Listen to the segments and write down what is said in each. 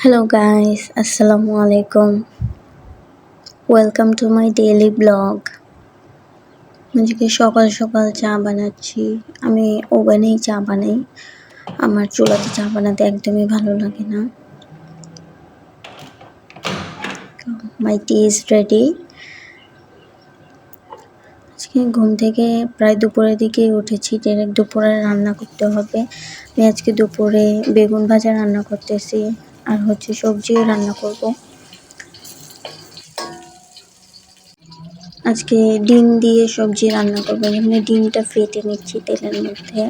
Hello guys, Assalamu alaikum. Welcome to my daily blog. আজকে সকাল সকাল চা বানাচ্ছি। আমি ওভেনেই চা বানাই। আমার চুলাতে চা বানাতে একদমই ভালো লাগে না। My tea is ready. আজকে ঘুম থেকে প্রায় দুপুরের দিকে উঠেছি। ডাইরেক্ট দুপুরে রান্না করতে হবে। আমি আজকে দুপুরে বেগুন ভাজা রান্না করতেছি আর সবজিও রান্না করব। আজকে ডিম দিয়ে সবজি রান্না করবো। এখানে ডিমটা ফেটে নিচ্ছি তেলের মধ্যে।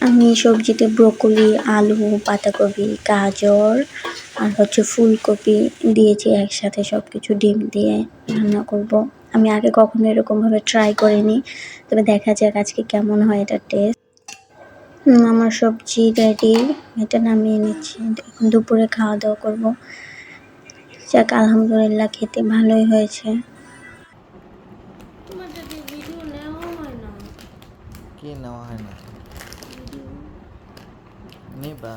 আমি সবজিতে ব্রোকলি, আলু, পাতাকপি, গাজর আর ফুলকপি দিয়েছি একসাথে, সবকিছু ডিম দিয়ে রান্না করব। আমি আগে কখনো এরকমভাবে ট্রাই করিনি, তবে দেখা যাক আজকে কেমন হয় এটা টেস্ট। আমার সবজি রেডি, এটা নামিয়ে নিচ্ছি। এখন দুপুরে খাওয়া দাওয়া করবো। যাক, আলহামদুলিল্লাহ, খেতে ভালোই হয়েছে। কি নেওয়া হয় না? নিবা?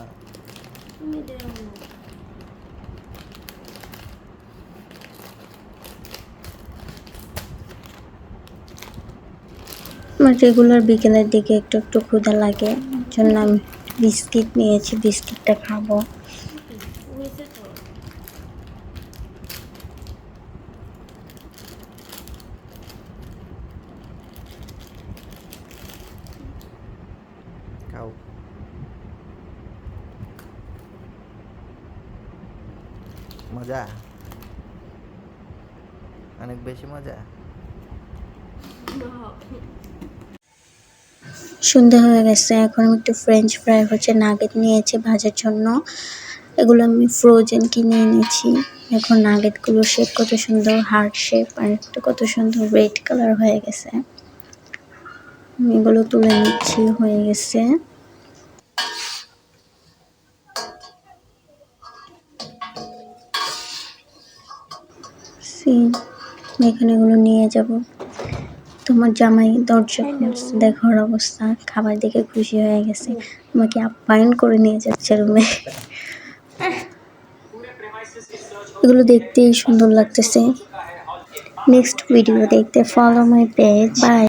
আমার রেগুলার বিকেলের দিকে একটু একটু ক্ষুধা লাগে, জন্য আমি বিস্কিট নিয়েছি, বিস্কিটটা খাবো। খাও। মজা, অনেক বেশি মজা। সন্ধ্যা হয়ে গেছে, এখন আমি একটু ফ্রেঞ্চ ফ্রাই নাগেট নিয়েছি ভাজার জন্য। এগুলো আমি ফ্রোজেন কিনে এনেছি। এখন নাগেটগুলো শেপ কত সুন্দর, হার্ট শেপ, আর একটু কত সুন্দর রেড কালার হয়ে গেছে। আমি এগুলো তুলে নিচ্ছি, হয়ে গেছে। এখানে এগুলো নিয়ে যাব। তোমার জামাই দরজা খুলছে, দেখার অবস্থা, খাবার দেখে খুশি হয়ে গেছে, আমাকে আপ্যায়ন করে নিয়ে যাচ্ছে রুমে। এগুলো দেখতেই সুন্দর লাগতেছে। নেক্সট ভিডিও দেখতে ফলো মাই পেজ। বাই।